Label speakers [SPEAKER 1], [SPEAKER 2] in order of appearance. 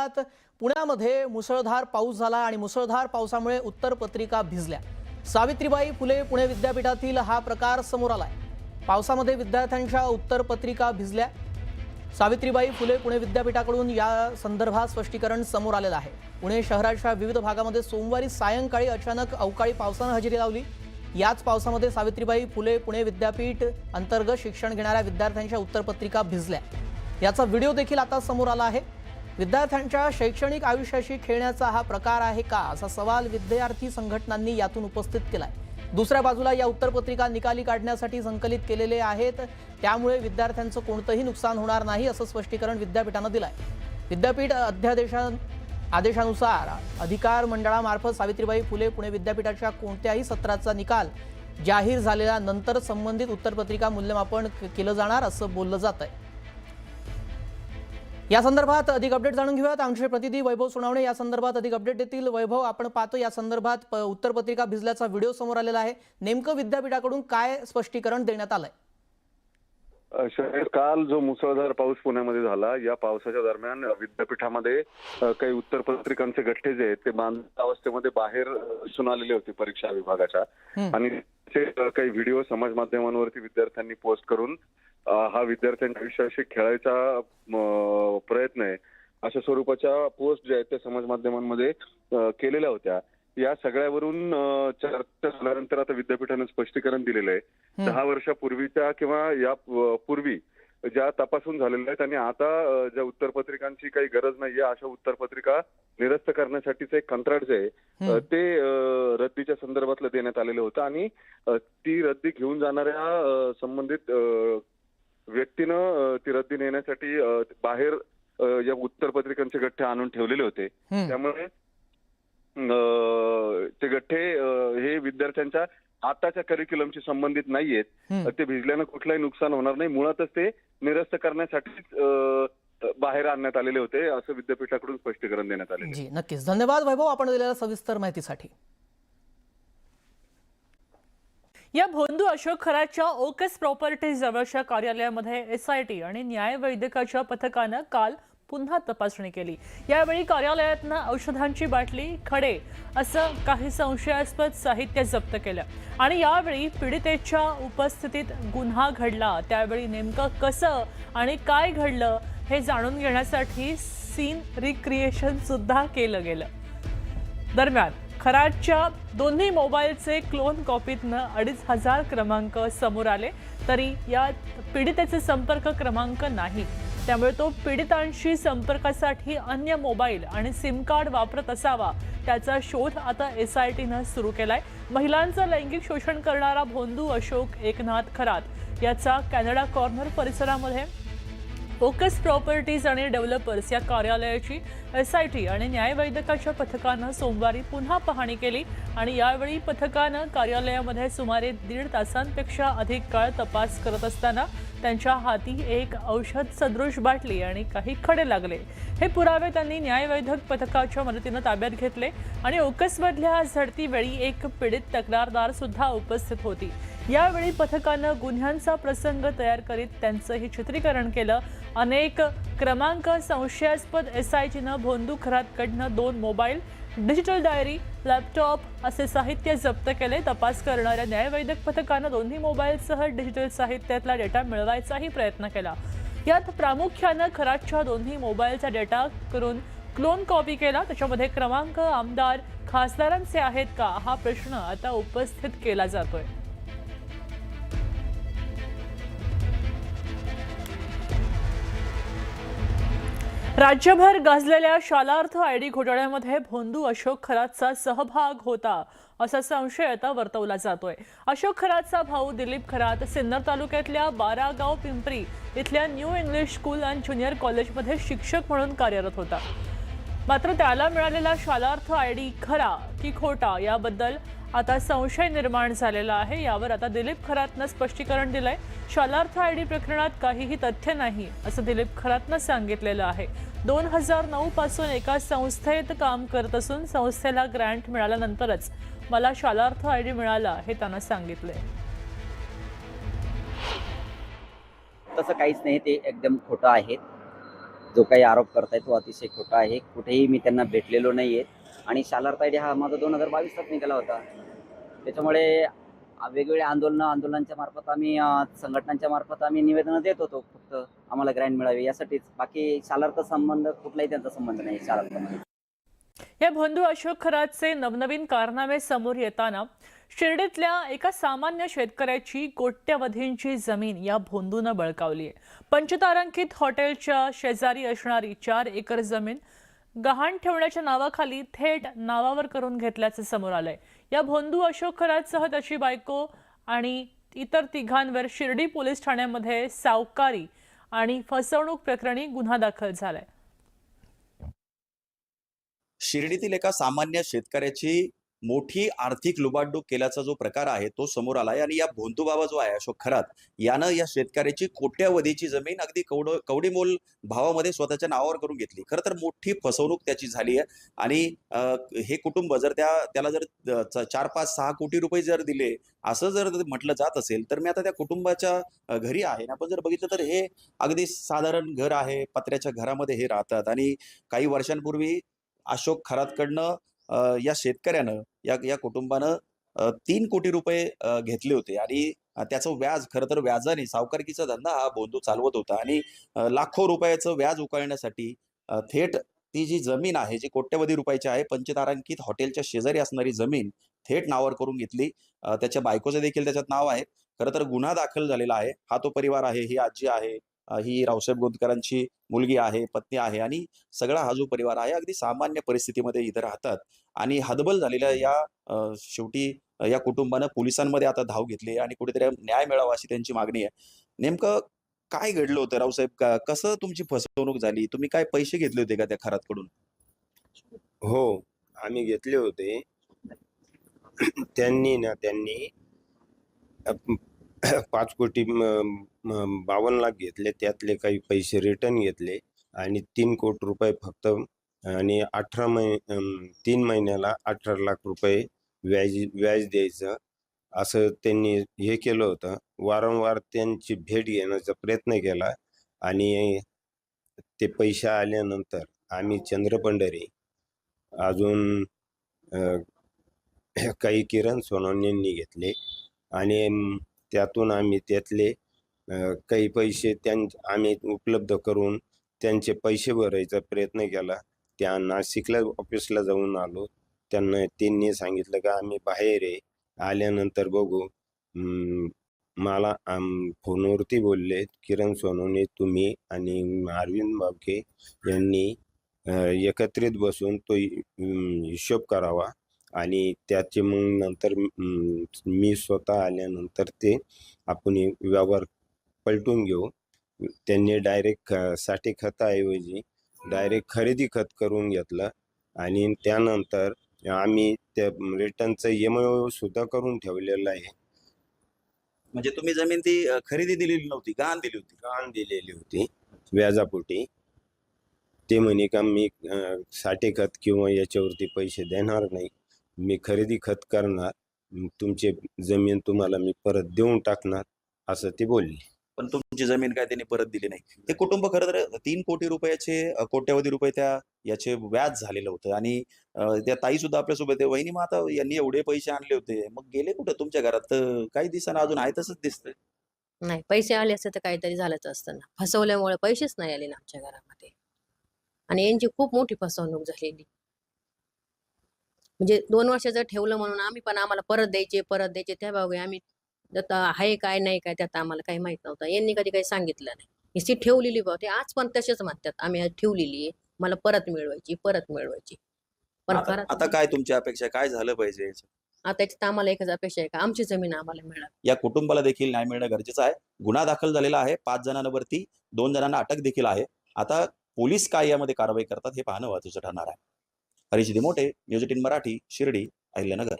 [SPEAKER 1] पाहुयात पुण्यामध्ये मुसळधार पाऊस झाला आणि मुसळधार पावसामुळे उत्तरपत्रिका भिजल्या। सावित्रीबाई फुले पुणे विद्यापीठातील हा प्रकार समोर आलाय। पावसामध्ये विद्यार्थ्यांच्या उत्तरपत्रिका भिजल्या। सावित्रीबाई फुले पुणे विद्यापीठाकडून या संदर्भात स्पष्टीकरण समोर आलेलं आहे। पुणे शहराच्या विविध भागामध्ये सोमवारी सायंकाळी अचानक अवकाळी पावसाने हजेरी लावली। याच पावसामध्ये सावित्रीबाई फुले पुणे विद्यापीठ अंतर्गत शिक्षण घेणाऱ्या विद्यार्थ्यांच्या उत्तरपत्रिका भिजल्या। याचा व्हिडिओ देखील आता समोर आला आहे। विद्यार्थ्यांच्या शैक्षणिक आयुष्याशी खेळण्याचा हा प्रकार आहे का असा सवाल विद्यार्थी संघटनांनी यातून उपस्थित केलाय। दुसऱ्या बाजूला या उत्तरपत्रिका निकाली काढण्यासाठी संकलित केलेले आहेत, त्यामुळे विद्यार्थ्यांचं कोणतंही नुकसान होणार नाही असं स्पष्टीकरण विद्यापीठाने दिलंय। विद्यापीठ आदेशानुसार अधिकार मंडळामार्फत सावित्रीबाई फुले पुणे विद्यापीठाच्या कोणत्याही सत्राचा निकाल जाहीर झालेल्यानंतर संबंधित उत्तरपत्रिका मूल्यमापन केलं जाणार असं बोललं जातंय। या संदर्भात अधिक अपडेट जाणून घेऊयात। आमचे प्रतिनिधी वैभव सोनावणे या संदर्भात अधिक अपडेट देतील। वैभव, आपण पाहतो या संदर्भात उत्तरपत्रिका भिजल्याचा व्हिडिओ समोर आलेला आहे। नेमकं विद्यापीठाकडून काय स्पष्टीकरण देण्यात आलंय?
[SPEAKER 2] काल जो मुसळधार पाऊस पुण्यामध्ये झाला, या पावसाच्या दरम्यान विद्यापीठामध्ये काही उत्तरपत्रिकांचे गठ्ठे जे आहेत ते बांधलेल्या अवस्थेमध्ये बाहेर दिसून आलेले होते परीक्षा विभागाच्या, आणि काही व्हिडिओ समाज माध्यमांवरती विद्यार्थ्यांनी पोस्ट करून हा विद्यार्थ्यांच्या आयुष्याशी खेळायचा प्रयत्न आहे अशा स्वरूपाच्या पोस्ट जे आहेत त्या समाज माध्यमांमध्ये केलेल्या होत्या। या सगळ्यावरून चर्चा झाल्यानंतर आता विद्यापीठाने स्पष्टीकरण दिलेलं आहे। 10 वर्षापूर्वीच्या किंवा या पूर्वी ज्या तपासून झालेल्या आहेत आणि आता ज्या उत्तरपत्रिकांची काही गरज नाहीये अशा उत्तरपत्रिका निरस्त करण्यासाठीचं एक कंत्राट जे आहे ते रद्दीच्या संदर्भातलं देण्यात आलेलं होतं, आणि ती रद्दी घेऊन जाणाऱ्या संबंधित व्यक्तीनं ती रद्दी नेण्यासाठी बाहेर या उत्तरपत्रिकांचे गठ्ठे आणून ठेवलेले होते। त्यामुळे ते गठ्ठे हे विद्यार्थ्यांच्या आताच्या करिक्युलमशी संबंधित नाहीयेत। ते भिजल्यानं कुठलंही नुकसान होणार नाही, मुळातच ते निरस्त करण्यासाठीच बाहेर आणण्यात आलेले होते असं विद्यापीठाकडून स्पष्टीकरण देण्यात आले।
[SPEAKER 1] जी नक्कीच, धन्यवाद वैभव आपण दिलेल्या सविस्तर माहितीसाठी।
[SPEAKER 3] या भोंदू अशोक खरातच्या ओकस प्रॉपर्टीज जवळच्या कार्यालयामध्ये एसआयटी आणि न्याय वैद्यकाच्या पथकानं काल पुन्हा तपासणी केली। यावेळी कार्यालयातनं औषधांची बाटली, खडे असं काही संशयास्पद साहित्य जप्त केलं आणि यावेळी पीडितेच्या उपस्थितीत गुन्हा घडला त्यावेळी नेमकं कसं आणि काय घडलं हे जाणून घेण्यासाठी सीन रिक्रिएशन सुद्धा केलं गेलं। दरम्यान खरातच्या दोन्ही मोबाईलचे क्लोन कॉपीतनं 2500 क्रमांक समोर आले, तरी यात पीडितेचे संपर्क क्रमांक नाही, त्यामुळे तो पीडितांशी संपर्कासाठी अन्य मोबाईल आणि सिम कार्ड वापरत असावा त्याचा शोध आता एसआयटीनं सुरू केलाय। महिलांचं लैंगिक शोषण करणारा भोंदू अशोक एकनाथ खरात याचा कॅनडा कॉर्नर परिसरामध्ये ओकस प्रॉपर्टीज आणि डेव्हलपर्स या कार्यालयाची एसआयटी आणि न्यायवैद्यकाच्या पथकानं सोमवारी पुन्हा पाहणी केली आणि यावेळी पथकानं कार्यालयामध्ये सुमारे 1.5 तासांपेक्षा अधिक काळ तपास करत असताना त्यांच्या हाती एक औषध सदृश बाटली आणि काही खडे लागले। हे पुरावे त्यांनी न्यायवैद्यक पथकाच्या मदतीनं ताब्यात घेतले आणि ओकसमधल्या झडतीवेळी एक पीडित तक्रारदार सुद्धा उपस्थित होती। यावेळी पथकानं गुन्ह्यांचा प्रसंग तयार करीत त्यांचंही चित्रीकरण केलं। अनेक क्रमांक संशयास्पद एसआयटीनं भोंदू खरातकडनं 2 मोबाईल, डिजिटल डायरी, लॅपटॉप असे साहित्य जप्त केले। तपास करणाऱ्या न्यायवैद्यक पथकानं दोन्ही मोबाईलसह डिजिटल साहित्यातला डेटा मिळवायचाही प्रयत्न केला। यात प्रामुख्यानं खरातच्या दोन्ही मोबाईलचा डेटा करून क्लोन कॉपी केला। त्याच्यामध्ये क्रमांक आमदार, खासदारांचे आहेत का हा प्रश्न आता उपस्थित केला जातोय। राज्यभर गाजलेल्या शालार्थ आयडी घोटाळ्यामध्ये भोंदू अशोक खरातचा सहभाग होता असा संशय आता वर्तवला जातोय। अशोक खरातचा भाऊ दिलीप खरात सिन्नर तालुक्यातल्या बारागाव पिंपरी इथल्या new English school and junior कॉलेजमध्ये शिक्षक म्हणून कार्यरत होता। मात्र त्याला मिळालेला शालार्थ आयडी खरा की खोटा याबद्दल आता संशय निर्माण झालेला आहे। यावर आता दिलीप खरातनं स्पष्टीकरण दिलंय। शालार्थ आयडी प्रकरणात काहीही तथ्य नाही असं दिलीप खरातनं सांगितलेलं आहे। 2009 पासून एका संस्थेत काम करत असून संस्थेला ग्रँट मिळाल्यानंतरच मला शालार्थ आयडी मिळाला हे त्यांना सांगितलंय।
[SPEAKER 4] तसं काहीच नाही, ते एकदम खोटं आहे। जो काही आरोप करताय तो अतिशय खोटा आहे. कुठेही मी त्यांना भेटलेलो नाही आहे आणि शालार तायडे हा माझा 2022 निघाला होता. त्याच्यामुळे वेगवेगळ्या आंदोलनांच्या मार्फत आम्ही संघटनांच्या मार्फत आम्ही निवेदनं देत होतो. फक्त आम्हाला ग्रँट मिळावी यासाठीच. बाकी शालारचा संबंध कुठलाही त्यांचा संबंध नाही शालारचा.
[SPEAKER 3] या भोंदू अशोक खरातचे नवनवीन कारनामे समोर येताना शिर्डीतल्या एका सामान्य शेतकऱ्याची कोट्यवधींची जमीन या भोंदूनं बळकावली आहे. पंचतारांकित हॉटेलच्या शेजारी असणारी 4 एकर जमीन गहाण ठेवण्याच्या नावाखाली थेट नावावर करून घेतल्याचं समोर आलंय. या भोंदू अशोक खरातसह त्याची बायको आणि इतर तिघांवर शिर्डी पोलीस ठाण्यामध्ये सावकारी आणि फसवणूक प्रकरणी गुन्हा दाखल झालाय.
[SPEAKER 5] शिर्डीतील एका सामान्य शेतकऱ्याची मोठी आर्थिक लुबाडणूक केल्याचा जो प्रकार आहे तो समोर आलाय आणि या भोंदू बाबा जो आहे अशोक खरात यानं या शेतकऱ्याची कोट्यवधीची जमीन अगदी कवडीमोल भावामध्ये स्वतःच्या नावावर करून घेतली. खरं तर मोठी फसवणूक त्याची झाली आहे आणि हे कुटुंब जर त्याला जर 4, 5, 6 कोटी रुपये जर दिले असं जर म्हटलं जात असेल तर मी आता त्या कुटुंबाच्या घरी आहे. आपण जर बघितलं तर हे अगदी साधारण घर आहे. पत्र्याच्या घरामध्ये हे राहतात आणि काही वर्षांपूर्वी अशोक खरातकडनं या शेतकऱ्यानं या कुटुंबानं 3 कोटी रुपये घेतले होते आणि त्याचं व्याज खरं तर व्याजाने सावकारकीचा धंदा हा भोंदू चालवत होता आणि लाखो रुपयाचं व्याज उकळण्यासाठी थेट ती जी जमीन आहे जी कोट्यवधी रुपयाची आहे पंचतारांकित हॉटेलच्या शेजारी असणारी जमीन थेट नावावर करून घेतली. त्याच्या बायकोचं देखील त्याच्यात नाव आहे. खरं तर गुन्हा दाखल झालेला आहे. हा तो परिवार आहे, ही आजी आहे, ही रावसाहेब गोंदकरांची मुलगी आहे, पत्नी आहे आणि सगळा हा जो परिवार आहे अगदी सामान्य परिस्थितीमध्ये इथं राहतात आणि हतबल झालेल्या या शेवटी या कुटुंबानं पोलिसांमध्ये आता धाव घेतली आणि कुठेतरी न्याय मिळावा अशी त्यांची मागणी आहे. नेमकं काय घडलं होतं रावसाहेब? कसं तुमची फसवणूक झाली? तुम्ही काय पैसे घेतले होते का त्या खरातकडून?
[SPEAKER 6] हो, आम्ही घेतले होते. त्यांनी 5 कोटी 52 लाख घेतले. त्यातले काही पैसे रिटर्न घेतले आणि 3 कोटी रुपये फक्त आणि 3 महिन्याला 18 लाख रुपये व्याज द्यायचं असं त्यांनी हे केलं होतं. वारंवार त्यांची भेट घेण्याचा प्रयत्न केला आणि ते पैसे आल्यानंतर आम्ही चंद्रपंढरी अजून काही किरण सोनवणेंनी घेतले आणि त्यातून आम्ही त्यातले काही पैसे आम्ही उपलब्ध करून त्यांचे पैसे भरायचा प्रयत्न केला. त्या नाशिकला ऑफिसला जाऊन आलो. त्यांनी सांगितलं का आम्ही बाहेर आहे, आल्यानंतर बघू. मला फोनवरती बोलले किरण सोनवणे, तुम्ही आणि अरविंद बावके यांनी एकत्रित बसून तो हिशोब करावा आणि त्याचे मग नंतर मी स्वतः आल्यानंतर ते आपण व्यवहार पलटून घेऊ. त्यांनी डायरेक्ट 60 खताऐवजी डायरेक्ट खरेदी खत करून घेतलं आणि त्यानंतर आम्ही त्या रिटर्नचं EMI सुद्धा करून ठेवलेलं आहे.
[SPEAKER 5] म्हणजे तुम्ही जमीन ती खरेदी दिलेली नव्हती, गहाण दिली होती?
[SPEAKER 6] गहाण दिलेली होती व्याजापोटी. ते म्हणे का मी 60 खत किंवा याच्यावरती पैसे देणार नाही, मी खरेदी खत करणार, तुमची जमीन तुम्हाला मी परत देऊन टाकणार असं ते बोलले.
[SPEAKER 5] पण तुमची जमीन काय त्यांनी परत दिली नाही. ते कुटुंब खरं तर 3 कोटी रुपयाचे कोट्यवधी रुपये याचे व्याज झालेलं होतं आणि त्या ताई सुद्धा आपल्यासोबत आहे. वहिनी, मग आता यांनी एवढे पैसे आणले होते, मग गेले कुठं तुमच्या घरात? तर काही दिवसांना अजून आहे तसंच दिसतंय.
[SPEAKER 7] नाही, पैसे आले असते तर काहीतरी झालंच असतं ना. फसवल्यामुळे पैसेच नाही आले ना आमच्या घरामध्ये आणि यांची खूप मोठी फसवणूक झालेली. म्हणजे 2 वर्ष जर ठेवलं म्हणून आम्ही पण आम्हाला परत द्यायचे त्या भाऊ आम्ही आता आहे काय नाही काय त्यात आम्हाला काही माहित नव्हतं. यांनी कधी काही सांगितलं नाही. ही ठेवलेली भाऊ ते आज पण तसेच म्हणतात, आम्ही ठेवलेली आहे, मला परत मिळवायची. पण
[SPEAKER 5] आता काय तुमची अपेक्षा, काय झालं पाहिजे?
[SPEAKER 7] आता त्याच्यात आम्हाला एकच अपेक्षा आहे का आमची जमीन आम्हाला मिळावी.
[SPEAKER 5] या कुटुंबाला देखील न्याय मिळणं गरजेचं आहे. गुन्हा दाखल झालेला आहे. 5 जणांवरती 2 जणांना अटक देखील आहे. आता पोलीस काय यामध्ये कारवाई करतात हे पाहणं महत्त्वाचं ठरणार आहे. हरीश दिमोटे, न्यूज 18 मराठी, शिर्डी, अहिल्यानगर.